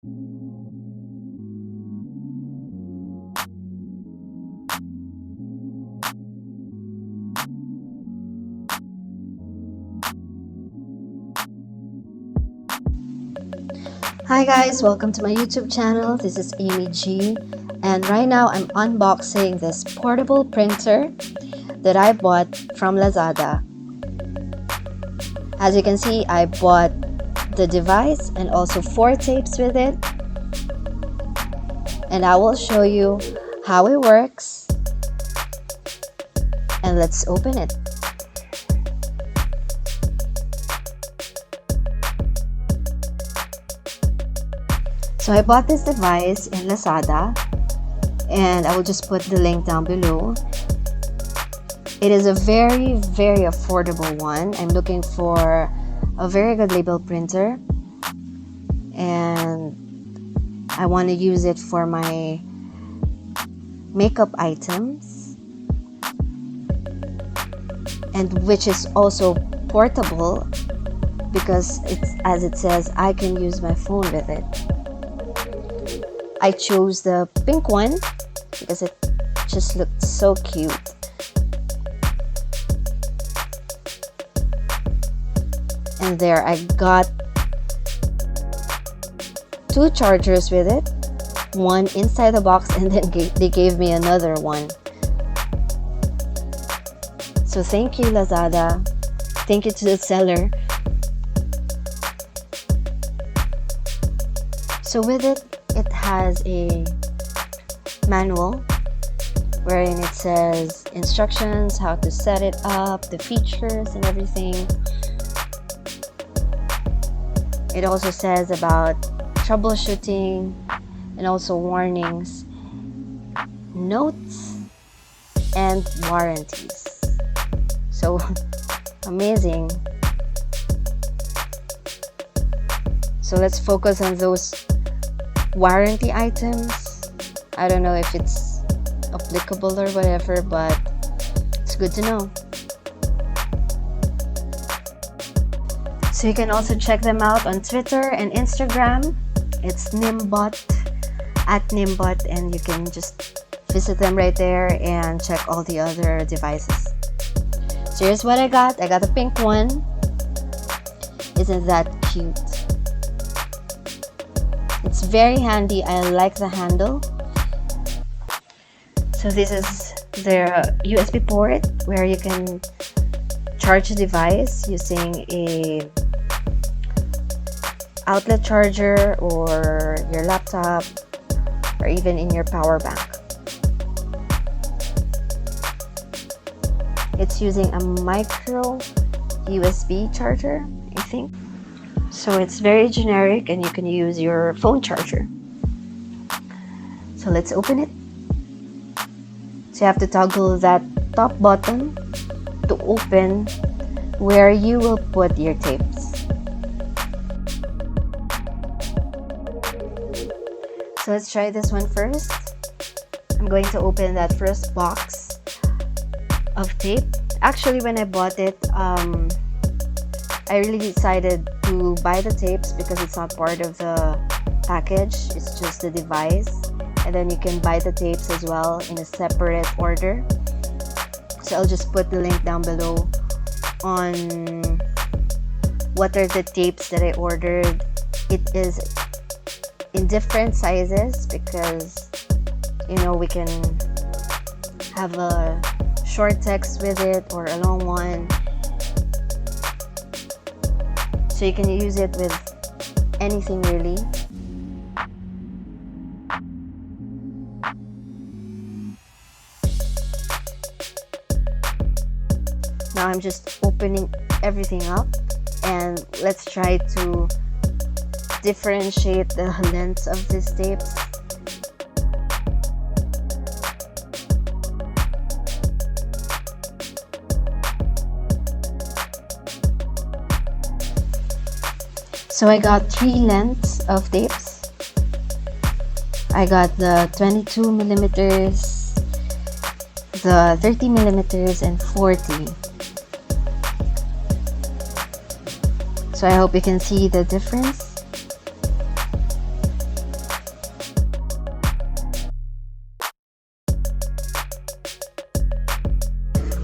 Hi guys, welcome to my YouTube channel. This is Aimee G, and right now I'm unboxing this portable printer that I bought from Lazada. As you can see, I bought the device and also 4 tapes with it, and I will show you how it works, and let's open it. So I bought this device in Lazada, and I will just put the link down below. It is a very affordable one. I'm looking for a very good label printer, and I want to use it for my makeup items, and which is also portable because it's, as it says, I can use my phone with it. I chose the pink one because it just looked so cute. And there, I got 2 chargers with it, one inside the box, and then they gave me another one. So thank you, Lazada. Thank you to the seller. So with it, it has a manual wherein it says instructions, how to set it up, the features and everything. It also says about troubleshooting and also warnings, notes, and warranties. So amazing. So let's focus on those warranty items. I don't know if it's applicable or whatever, but it's good to know. So you can also check them out on Twitter and Instagram. It's NIIMBOT at NIIMBOT, and you can just visit them right there and check all the other devices. So here's what I got. I got the pink one. Isn't that cute? It's very handy. I like the handle. So this is their USB port where you can charge the device using a outlet charger or your laptop or even in your power bank. It's using a micro USB charger, I think. So it's very generic and you can use your phone charger. So let's open it. So you have to toggle that top button to open where you will put your tapes. So let's try this one first. I'm going to open that first box of tape. Actually, when I bought it, I really decided to buy the tapes because it's not part of the package. It's just the device, and then you can buy the tapes as well in a separate order. So I'll just put the link down below on what are the tapes that I ordered. It is in different sizes because, you know, we can have a short text with it or a long one. So you can use it with anything really. Now I'm just opening everything up, and let's try to differentiate the lengths of these tapes. So I got 3 lengths of tapes. I got the 22 millimeters, the 30 millimeters, and 40. So I hope you can see the difference.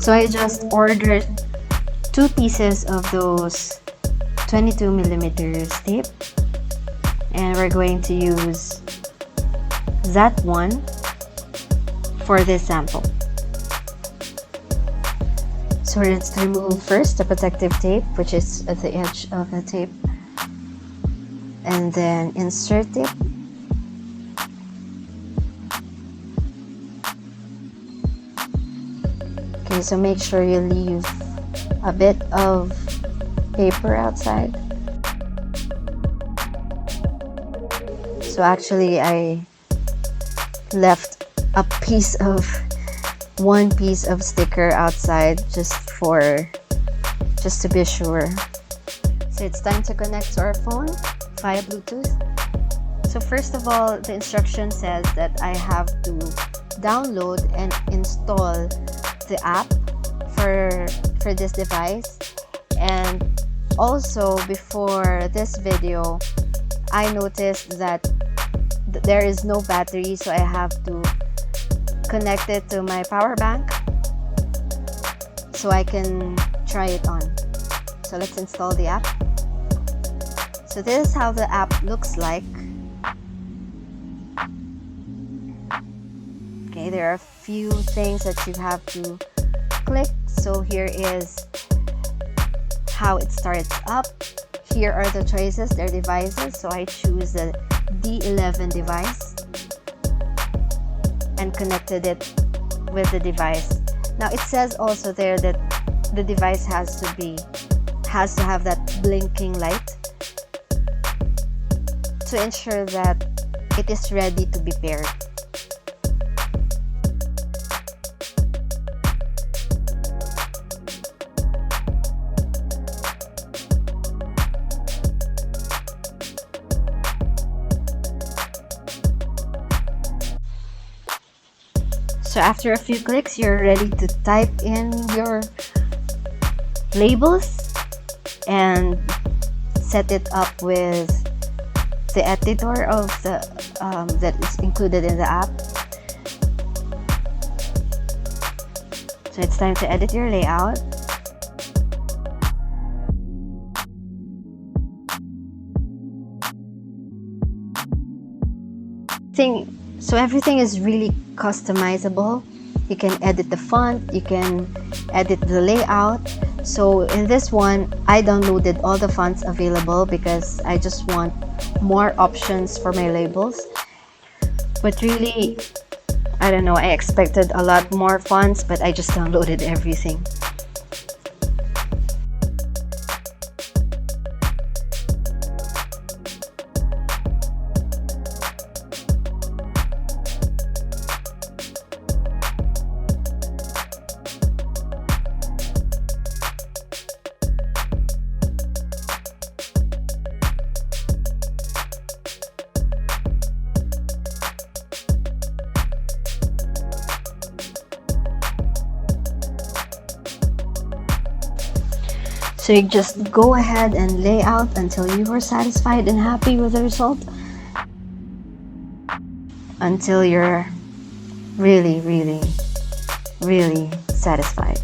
So I just ordered 2 pieces of those 22mm tape, and we're going to use that one for this sample. So let's remove first the protective tape, which is at the edge of the tape, and then insert it. Okay, so make sure you leave a bit of paper outside. So actually I left one piece of sticker outside just to be sure. So it's time to connect to our phone via Bluetooth. So first of all, the instruction says that I have to download and install the app for this device. And also, before this video, I noticed that there is no battery, so I have to connect it to my power bank so I can try it on. So let's install the app. So this is how the app looks like. Okay, there are a few things that you have to click. So here is how it starts up. Here are the choices, their devices. So I choose the D11 device and connected it with the device. Now it says also there that the device has to have that blinking light to ensure that it is ready to be paired. So after a few clicks, you're ready to type in your labels and set it up with the editor of the that is included in the app. So it's time to edit your layout. So everything is really customizable. You can edit the font, you can edit the layout. So in this one, I downloaded all the fonts available because I just want more options for my labels. But really, I don't know, I expected a lot more fonts, but I just downloaded everything. So you just go ahead and lay out until you are satisfied and happy with the result, until you're really, really, really satisfied.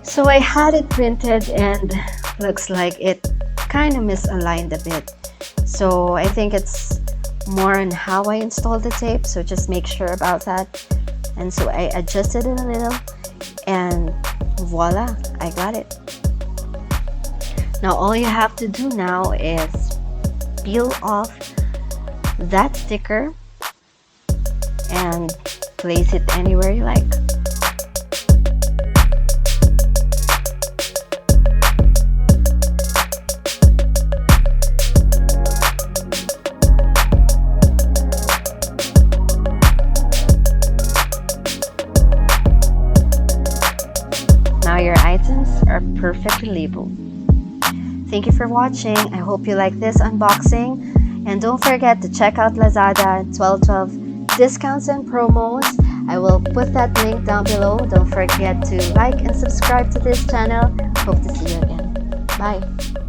So I had it printed and looks like it kind of misaligned a bit. So I think it's more on how I installed the tape, so just make sure about that. And so I adjusted it a little and voila, I got it. Now all you have to do now is peel off that sticker and place it anywhere you like. Now your items are perfectly labeled. Thank you for watching. I hope you like this unboxing. And don't forget to check out Lazada 12/12 discounts and promos. I will put that link down below. Don't forget to like and subscribe to this channel. Hope to see you again. Bye.